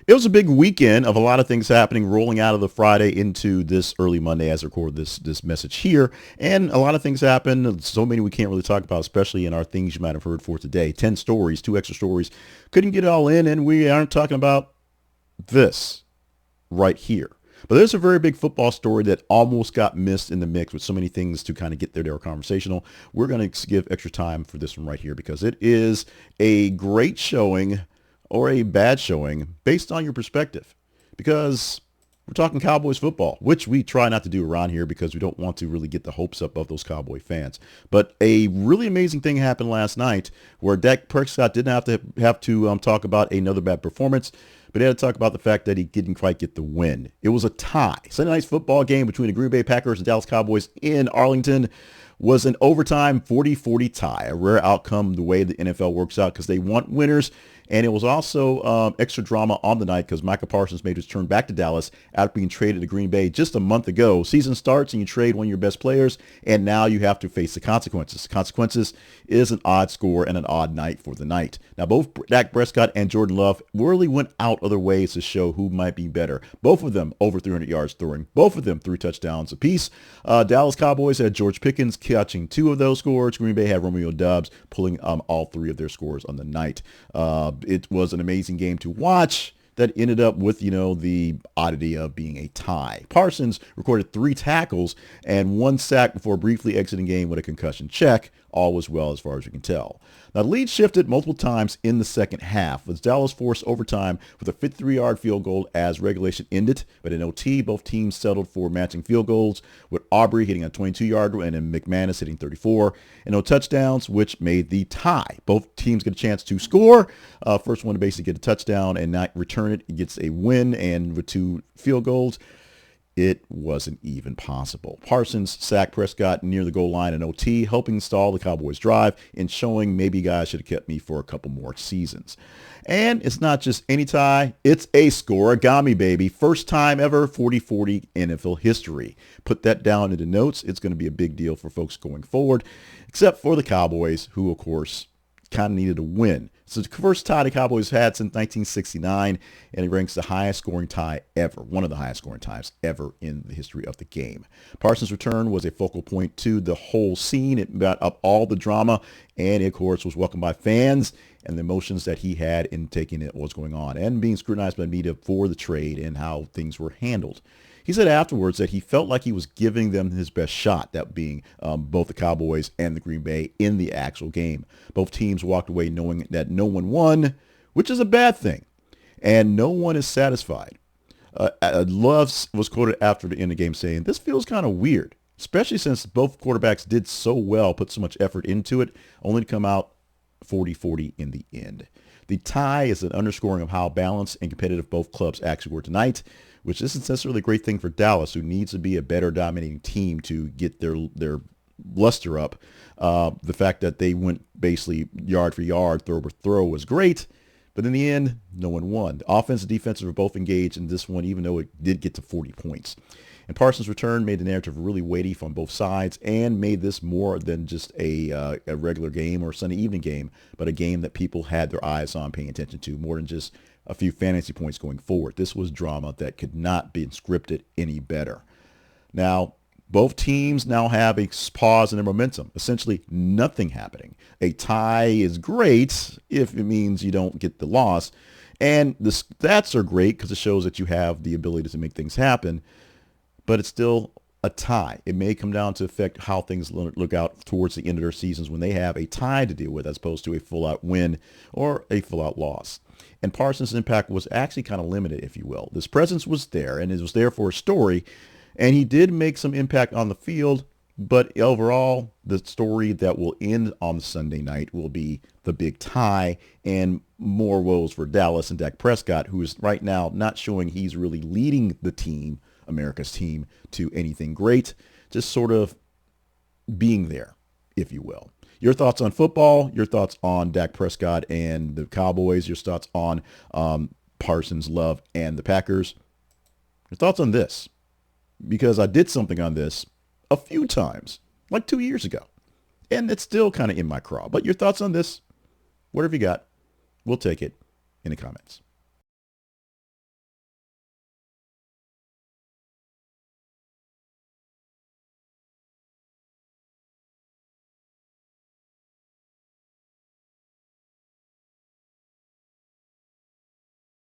It was a big weekend of a lot of things happening, rolling out of the Friday into this early Monday as I record this message here. And a lot of things happened. So many we can't really talk about, especially in our things you might have heard for today. 10 stories, 2 extra stories. Couldn't get it all in, and we aren't talking about this right here. But there's a very big football story that almost got missed in the mix with so many things to kind of get there to our conversational. We're going to give extra time for this one right here because it is a great showing or a bad showing based on your perspective. Because we're talking Cowboys football, which we try not to do around here because we don't want to really get the hopes up of those Cowboy fans. But a really amazing thing happened last night where Dak Prescott didn't have to talk about another bad performance, but he had to talk about the fact that he didn't quite get the win. It was a tie. Sunday night's football game between the Green Bay Packers and Dallas Cowboys in Arlington was an overtime 40-40 tie, a rare outcome the way the NFL works out because they want winners. And it was also extra drama on the night because Micah Parsons made his turn back to Dallas after being traded to Green Bay just a month ago. Season starts and you trade one of your best players, and now you have to face the consequences. The consequences is an odd score and an odd night for the night. Now, both Dak Prescott and Jordan Love really went out other ways to show who might be better. Both of them over 300 yards throwing. Both of them 3 touchdowns apiece. Dallas Cowboys had George Pickens catching 2 of those scores. Green Bay had Romeo Doubs pulling all 3 of their scores on the night. It was an amazing game to watch that ended up with, the oddity of being a tie. Parsons recorded 3 tackles and 1 sack before briefly exiting the game with a concussion check. All was well as far as we can tell. Now, the lead shifted multiple times in the second half as Dallas forced overtime with a 53-yard field goal as regulation ended. But in OT, both teams settled for matching field goals, with Aubrey hitting a 22-yard and then McManus hitting 34. And no touchdowns, which made the tie. Both teams get a chance to score. First one to basically get a touchdown and not return it gets a win, and with 2 field goals, it wasn't even possible. Parsons sacked Prescott near the goal line in OT, helping stall the Cowboys' drive and showing maybe guys should have kept me for a couple more seasons. And it's not just any tie, it's a scoregami, baby. First time ever, 40-40 NFL history. Put that down in the notes. It's going to be a big deal for folks going forward, except for the Cowboys, who, of course, kind of needed a win. So the first tie the Cowboys had since 1969, and it ranks the highest scoring tie ever, one of the highest scoring ties ever in the history of the game. Parsons' return was a focal point to the whole scene. It brought up all the drama, and it, of course, was welcomed by fans and the emotions that he had in taking it, what was going on, and being scrutinized by the media for the trade and how things were handled. He said afterwards that he felt like he was giving them his best shot, that being both the Cowboys and the Green Bay in the actual game. Both teams walked away knowing that no one won, which is a bad thing, and no one is satisfied. Love was quoted after the end of the game saying, "This feels kind of weird, especially since both quarterbacks did so well, put so much effort into it, only to come out 40-40 in the end." The tie is an underscoring of how balanced and competitive both clubs actually were tonight, which isn't necessarily a great thing for Dallas, who needs to be a better dominating team to get their luster up. The fact that they went basically yard for yard, throw for throw was great, but in the end, no one won. The offense and defense were both engaged in this one, even though it did get to 40 points. And Parsons' return made the narrative really weighty from both sides and made this more than just a regular game or Sunday evening game, but a game that people had their eyes on, paying attention to, more than just a few fantasy points going forward. This was drama that could not be scripted any better. Now, both teams now have a pause in their momentum. Essentially, nothing happening. A tie is great if it means you don't get the loss. And the stats are great because it shows that you have the ability to make things happen. But it's still a tie. It may come down to affect how things look out towards the end of their seasons when they have a tie to deal with as opposed to a full-out win or a full-out loss. And Parsons' impact was actually kind of limited, if you will. This presence was there, and it was there for a story. And he did make some impact on the field, but overall, the story that will end on Sunday night will be the big tie and more woes for Dallas and Dak Prescott, who is right now not showing he's really leading the team, America's team, to anything great, just sort of being there, if you will. Your thoughts on football, your thoughts on Dak Prescott and the Cowboys, your thoughts on Parsons, Love, and the Packers. Your thoughts on this, because I did something on this a few times, like 2 years ago, and it's still kind of in my craw. But your thoughts on this, whatever you got, we'll take it in the comments.